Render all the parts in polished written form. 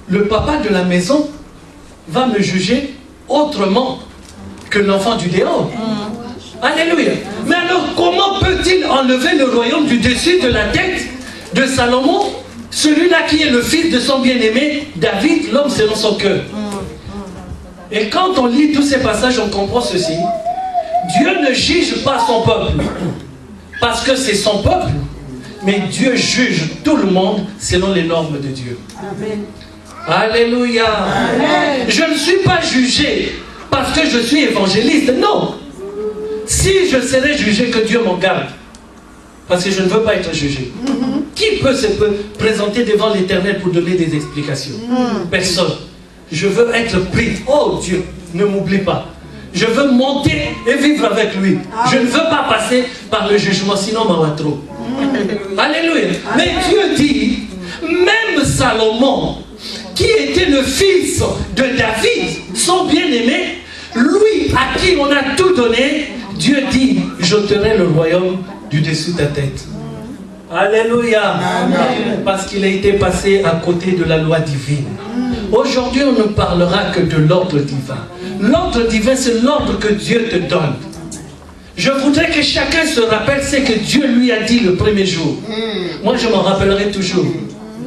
le papa de la maison va me juger autrement que l'enfant du dehors. Alléluia. Mais alors, comment peut-il enlever le royaume du dessus de la tête de Salomon, celui-là qui est le fils de son bien-aimé, David, l'homme selon son cœur? Et quand on lit tous ces passages, on comprend ceci. Dieu ne juge pas son peuple, parce que c'est son peuple, mais Dieu juge tout le monde selon les normes de Dieu. Amen. Alléluia. Amen. Je ne suis pas jugé parce que je suis évangéliste, non. Si je serais jugé, que Dieu m'en garde, parce que je ne veux pas être jugé. Qui peut se présenter devant l'Éternel pour donner des explications? Personne. Je veux être pris. Oh Dieu, ne m'oublie pas. Je veux monter et vivre avec lui. Je ne veux pas passer par le jugement, sinon ma trop. Alléluia. Mais Dieu dit, même Salomon, qui était le fils de David, son bien-aimé, lui à qui on a tout donné, Dieu dit, j'ôterai le royaume du dessus de ta tête. Alléluia. Amen. Parce qu'il a été passé à côté de la loi divine. Aujourd'hui, on ne parlera que de l'ordre divin. L'ordre divin, c'est l'ordre que Dieu te donne. Je voudrais que chacun se rappelle ce que Dieu lui a dit le premier jour. Moi, je m'en rappellerai toujours.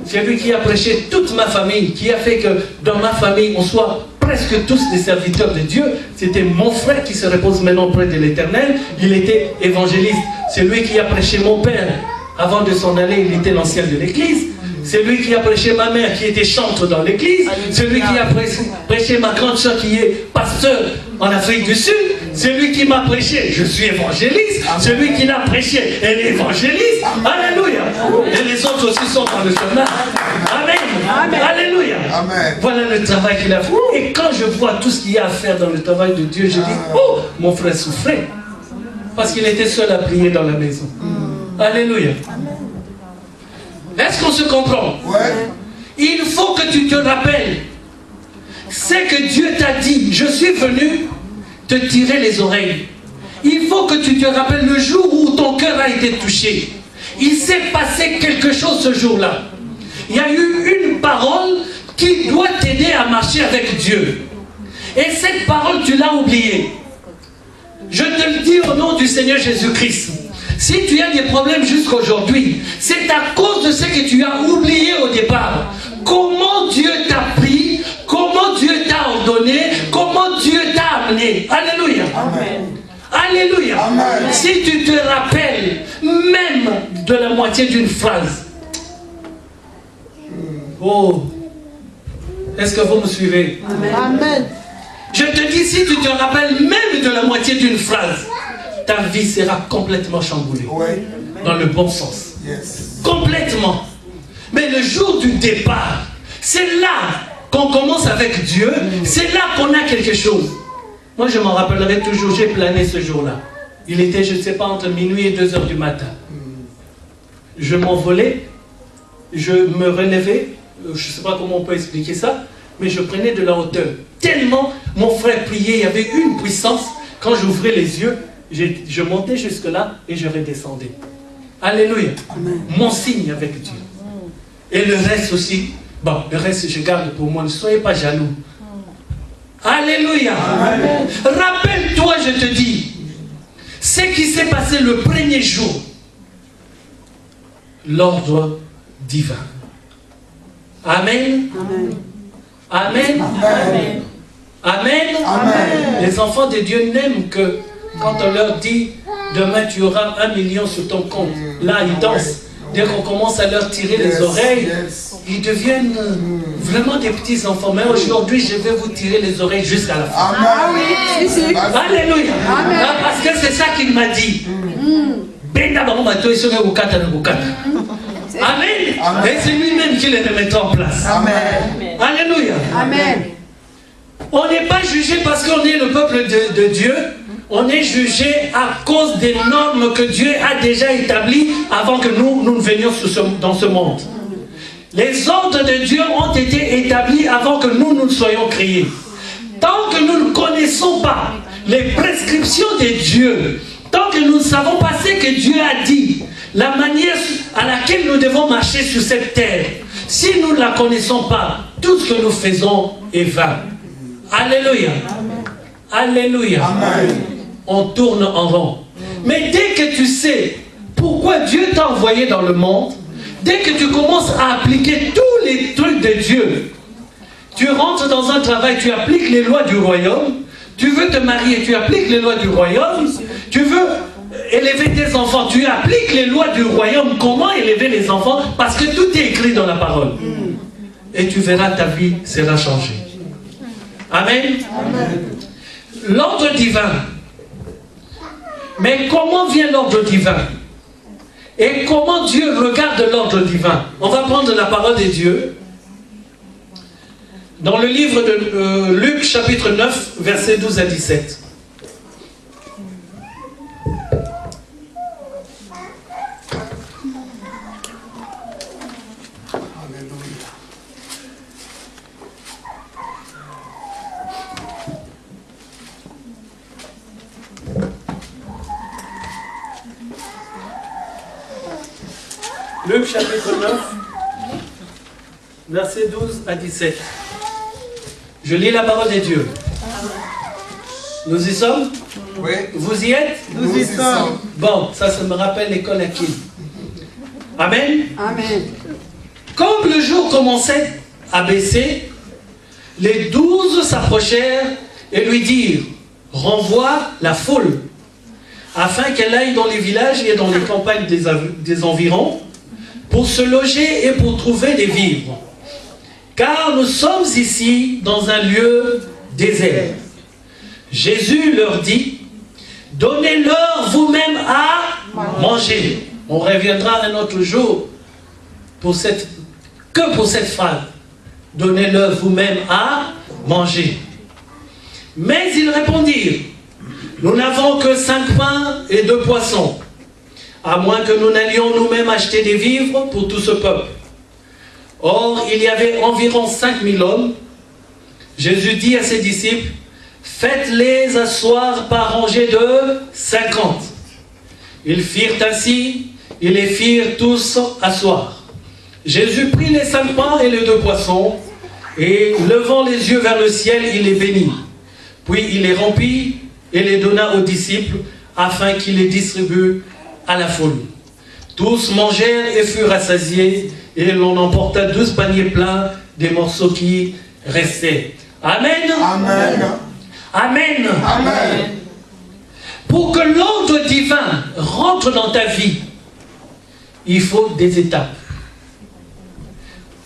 C'est lui qui a prêché toute ma famille, qui a fait que dans ma famille, on soit presque tous des serviteurs de Dieu. C'était mon frère qui se repose maintenant près de l'Éternel. Il était évangéliste. C'est lui qui a prêché mon père. Avant de s'en aller, il était l'ancien de l'église. C'est lui qui a prêché ma mère qui était chantre dans l'église. C'est lui qui a prêché ma grande soeur qui est pasteur en Afrique du Sud. C'est lui qui m'a prêché, je suis évangéliste. Celui qui l'a prêché, elle est évangéliste. Alléluia. Et les autres aussi sont dans le chemin. Amen. Amen. Alléluia. Amen. Voilà le travail qu'il a fait. Et quand je vois tout ce qu'il y a à faire dans le travail de Dieu, je dis, oh, mon frère souffrait. Parce qu'il était seul à prier dans la maison. Alléluia. Est-ce qu'on se comprend? Ouais. Il faut que tu te rappelles ce que Dieu t'a dit. Je suis venu te tirer les oreilles. Il faut que tu te rappelles le jour où ton cœur a été touché. Il s'est passé quelque chose ce jour-là. Il y a eu une parole qui doit t'aider à marcher avec Dieu. Et cette parole, tu l'as oubliée. Je te le dis au nom du Seigneur Jésus-Christ. Si tu as des problèmes jusqu'aujourd'hui, c'est à cause de ce que tu as oublié au départ. Comment Dieu t'a pris, comment Dieu t'a ordonné, comment Dieu t'a amené. Alléluia. Amen. Alléluia. Amen. Si tu te rappelles même de la moitié d'une phrase. Oh, est-ce que vous me suivez? Amen. Amen. Je te dis, si tu te rappelles même de la moitié d'une phrase, ta vie sera complètement chamboulée. Ouais. Dans le bon sens. Yes. Complètement. Mais le jour du départ, c'est là qu'on commence avec Dieu. C'est là qu'on a quelque chose. Moi, je m'en rappellerai toujours. J'ai plané ce jour-là. Il était, je ne sais pas, entre minuit et 2 heures du matin. Je m'envolais. Je me relevais. Je ne sais pas comment on peut expliquer ça. Mais je prenais de la hauteur. Tellement mon frère priait. Il y avait une puissance. Quand j'ouvrais les yeux, je montais jusque-là et je redescendais. Alléluia. Amen. Mon signe avec Dieu. Et le reste aussi. Bon, le reste, je garde pour moi. Ne soyez pas jaloux. Alléluia. Amen. Rappelle-toi, je te dis, ce qui s'est passé le premier jour. L'ordre divin. Amen. Amen. Amen. Amen. Amen. Amen. Les enfants de Dieu n'aiment que quand on leur dit demain tu auras 1 million sur ton compte. Là ils dansent. Dès qu'on commence à leur tirer les oreilles, ils deviennent vraiment des petits enfants. Mais aujourd'hui je vais vous tirer les oreilles jusqu'à la fin. Ah oui. Alléluia. Amen. Parce que c'est ça qu'il m'a dit. Amen. Et c'est lui-même qui les remettra en place. Amen. Alléluia. Amen. On n'est pas jugé parce qu'on est le peuple de Dieu. On est jugé à cause des normes que Dieu a déjà établies avant que nous ne venions dans ce monde. Les ordres de Dieu ont été établis avant que nous ne soyons créés. Tant que nous ne connaissons pas les prescriptions de Dieu, tant que nous ne savons pas ce que Dieu a dit, la manière à laquelle nous devons marcher sur cette terre, si nous ne la connaissons pas, tout ce que nous faisons est vain. Alléluia. Alléluia. Amen. On tourne en rond. Mais dès que tu sais pourquoi Dieu t'a envoyé dans le monde, dès que tu commences à appliquer tous les trucs de Dieu, tu rentres dans un travail, tu appliques les lois du royaume, tu veux te marier, tu appliques les lois du royaume, tu veux élever tes enfants, tu appliques les lois du royaume, comment élever les enfants, parce que tout est écrit dans la parole. Et tu verras, ta vie sera changée. Amen. Amen. L'ordre divin. Mais comment vient l'ordre divin? Et comment Dieu regarde l'ordre divin? On va prendre la parole de Dieu. Dans le livre de Luc, chapitre 9, versets 12 à 17. Luc chapitre 9, versets 12 à 17. Je lis la parole de Dieu. Nous y sommes? Oui. Vous y êtes? Nous y sommes. Bon, ça me rappelle l'école Aquile. Amen? Amen. Comme le jour commençait à baisser, les 12 s'approchèrent et lui dirent, renvoie la foule, afin qu'elle aille dans les villages et dans les campagnes des environs, pour se loger et pour trouver des vivres. Car nous sommes ici dans un lieu désert. Jésus leur dit, donnez-leur vous-même à manger. On reviendra un autre jour pour cette phrase. Donnez-leur vous-même à manger. Mais ils répondirent, nous n'avons que 5 pains et 2 poissons, à moins que nous n'allions nous-mêmes acheter des vivres pour tout ce peuple. Or, il y avait environ 5000 hommes. Jésus dit à ses disciples, faites-les asseoir par rangées de 50. Ils firent ainsi, ils les firent tous asseoir. Jésus prit les 5 pains et les 2 poissons, et levant les yeux vers le ciel, il les bénit. Puis il les remplit et les donna aux disciples, afin qu'ils les distribuent à la foule. Tous mangèrent et furent rassasiés, et l'on emporta 12 paniers pleins des morceaux qui restaient. Amen. Amen. Amen. Amen. Pour que l'ordre divin rentre dans ta vie, il faut des étapes.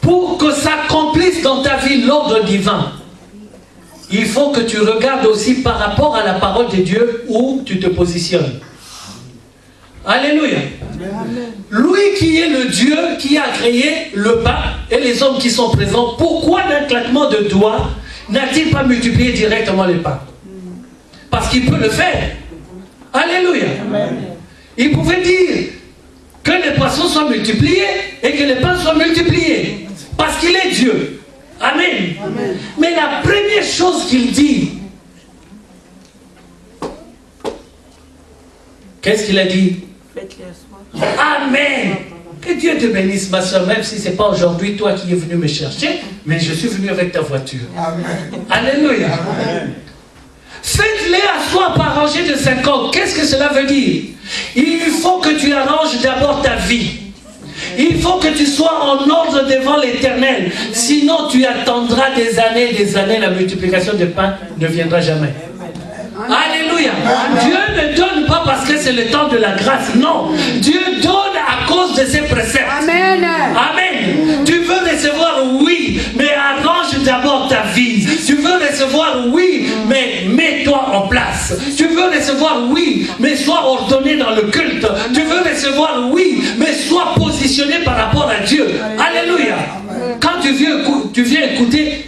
Pour que s'accomplisse dans ta vie l'ordre divin, il faut que tu regardes aussi par rapport à la parole de Dieu où tu te positionnes. Alléluia. Amen. Lui qui est le Dieu qui a créé le pain et les hommes qui sont présents, pourquoi d'un claquement de doigts n'a-t-il pas multiplié directement les pains? Parce qu'il peut le faire. Alléluia. Amen. Il pouvait dire que les poissons soient multipliés et que les pains soient multipliés. Parce qu'il est Dieu. Amen. Amen. Mais la première chose qu'il dit, qu'est-ce qu'il a dit? Amen. Que Dieu te bénisse, ma soeur, même si ce n'est pas aujourd'hui toi qui es venu me chercher, mais je suis venu avec ta voiture. Amen. Alléluia. Amen. Faites-les asseoir par rangée de 50. Qu'est-ce que cela veut dire? Il faut que tu arranges d'abord ta vie. Il faut que tu sois en ordre devant l'Éternel. Sinon, tu attendras des années, la multiplication des pains ne viendra jamais. Alléluia. Dieu ne donne pas parce que c'est le temps de la grâce. Non. Dieu donne à cause de ses préceptes. Amen. Amen. Tu veux recevoir, oui, mais arrange d'abord ta vie. Tu veux recevoir, oui, mais mets-toi en place. Tu veux recevoir, oui, mais sois ordonné dans le culte. Tu veux recevoir, oui, mais sois positionné par rapport à Dieu. Alléluia. Quand tu viens écouter,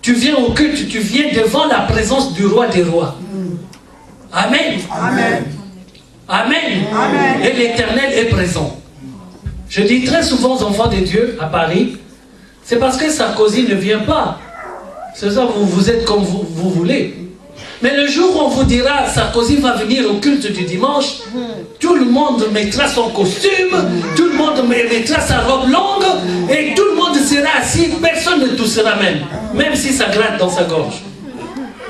tu viens au culte, tu viens devant la présence du roi des rois. Amen. Amen. Amen. Amen. Et l'Éternel est présent. Je dis très souvent aux enfants de Dieu à Paris, c'est parce que Sarkozy ne vient pas. C'est ça, vous êtes comme vous voulez. Mais le jour où on vous dira, Sarkozy va venir au culte du dimanche, tout le monde mettra son costume, tout le monde mettra sa robe longue, et tout le monde sera assis, personne ne toussera même si ça gratte dans sa gorge.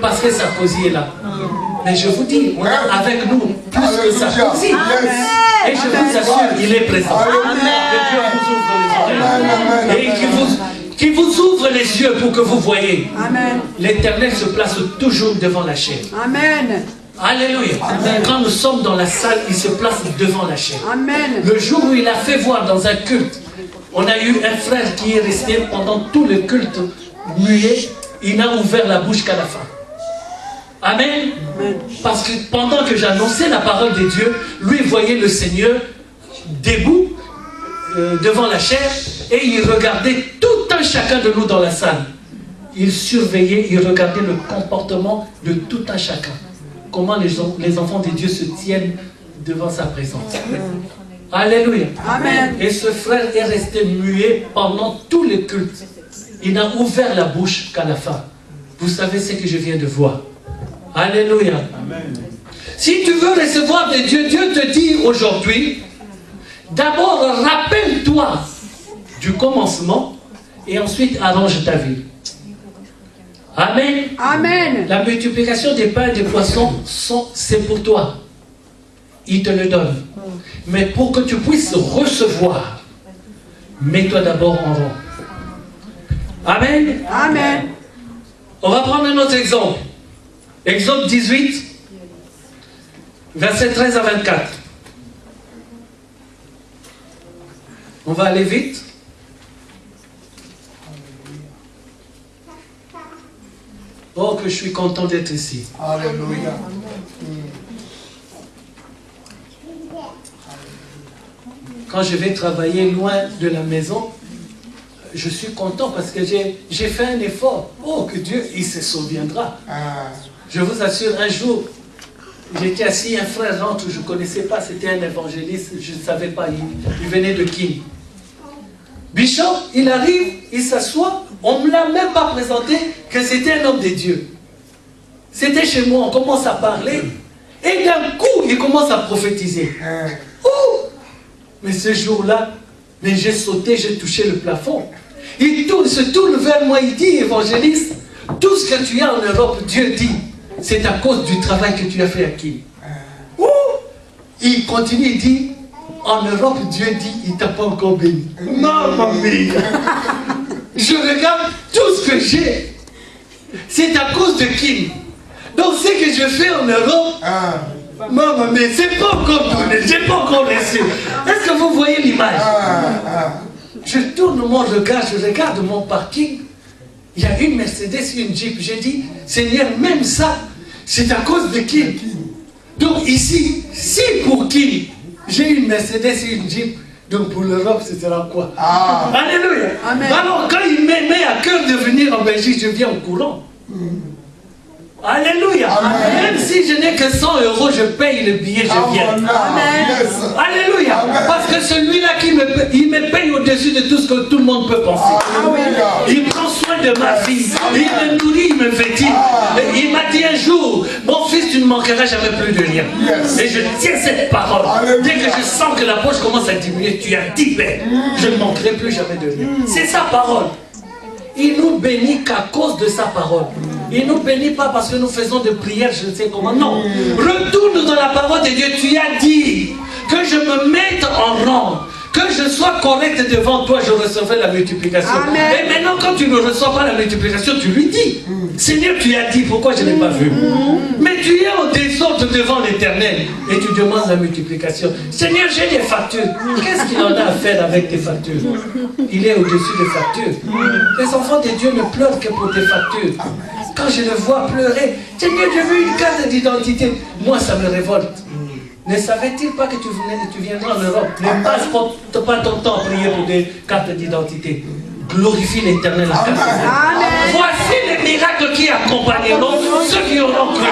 Parce que Sarkozy est là. Mais je vous dis, on a avec nous plus que Sarkozy. Et je vous assure, il est présent. Que Dieu vous ouvre les oreilles. Et qu'il vous ouvre les yeux pour que vous voyez. L'Éternel se place toujours devant la chair. Amen. Alléluia. Quand nous sommes dans la salle, il se place devant la chair. Amen. Le jour où il a fait voir dans un culte, on a eu un frère qui est resté pendant tout le culte muet, il n'a ouvert la bouche qu'à la fin. Amen. Parce que pendant que j'annonçais la parole de Dieu, lui voyait le Seigneur debout devant la chair et il regardait tout un chacun de nous dans la salle. Il surveillait, il regardait le comportement de tout un chacun. Comment les enfants de Dieu se tiennent devant sa présence. Alléluia. Amen. Et ce frère est resté muet pendant tous les cultes. Il n'a ouvert la bouche qu'à la fin. Vous savez ce que je viens de voir. Alléluia. Amen. Si tu veux recevoir de Dieu, Dieu te dit aujourd'hui, d'abord rappelle-toi du commencement et ensuite arrange ta vie. Amen. Amen. La multiplication des pains et des poissons, c'est pour toi. Il te le donne. Mais pour que tu puisses recevoir, mets-toi d'abord en rang. Amen. Amen. On va prendre un autre exemple. Exode 18, versets 13 à 24. On va aller vite. Oh, que je suis content d'être ici. Alléluia. Quand je vais travailler loin de la maison, je suis content parce que j'ai fait un effort. Oh, que Dieu, il se souviendra. Je vous assure, un jour, j'étais assis, un frère rentre, je ne connaissais pas, c'était un évangéliste, je ne savais pas, il venait de qui. Bishop, il arrive, il s'assoit, on ne me l'a même pas présenté que c'était un homme de Dieu. C'était chez moi, on commence à parler, et d'un coup, il commence à prophétiser. Oh! Mais ce jour-là, j'ai sauté, j'ai touché le plafond. Il se tourne vers moi, il dit, évangéliste, tout ce que tu as en Europe, Dieu dit, c'est à cause du travail que tu as fait à qui? Il continue, il dit, en Europe, Dieu dit, il ne t'a pas encore béni. Maman mia! Je regarde tout ce que j'ai. C'est à cause de qui? Donc ce que je fais en Europe, maman mia, c'est pas encore donné, j'ai pas encore reçu. Est-ce que vous voyez l'image? Je tourne mon regard, je regarde mon parking. Il y a une Mercedes et une Jeep. J'ai dit, Seigneur, même ça, c'est à cause de qui? Donc ici, si pour qui j'ai une Mercedes et une Jeep, donc pour l'Europe, ce sera quoi? Alléluia. Amen. Alors quand il me met à cœur de venir en Belgique, je viens en courant. Alléluia. Amen. Même si je n'ai que 100 €, je paye le billet, je viens. Amen. Alléluia. Amen. Parce que celui-là qui il me paye au-dessus de tout ce que tout le monde peut penser. Il prend soin de ma vie. Il me nourrit, il me vêtit. Il m'a dit un jour, mon fils, tu ne manqueras jamais plus de rien. Et je tiens cette parole. Dès que je sens que la poche commence à diminuer, tu as dit, je ne manquerai plus jamais de rien. C'est sa parole. Il nous bénit qu'à cause de sa parole. Il ne nous bénit pas parce que nous faisons des prières, je ne sais comment. Non. Retourne dans la parole de Dieu. Tu as dit que je me mette en rang, que je sois correct devant toi, je recevrai la multiplication. Amen. Et maintenant, quand tu ne reçois pas la multiplication, tu lui dis, Seigneur, tu as dit, pourquoi je n'ai pas vu? Mais tu es en désordre devant l'Éternel et tu demandes la multiplication. Seigneur, j'ai des factures. Qu'est-ce qu'il en a à faire avec tes factures? Il est au-dessus des factures. Les enfants de Dieu ne pleurent que pour tes factures. Quand je le vois pleurer, Seigneur, j'ai vu une carte d'identité. Moi, ça me révolte. Ne savait-il pas que tu viendras en Europe? Ne passe pas ton temps à prier pour des cartes d'identité. Glorifie l'Éternel. Voici les miracles qui accompagneront ceux qui auront cru.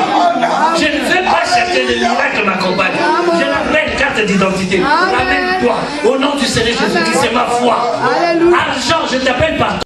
Je ne vais pas chercher les miracles m'accompagnent. Je l'appelle carte d'identité. Ramène-toi. Au nom du Seigneur Jésus-Christ, c'est ma foi. Argent, je t'appelle par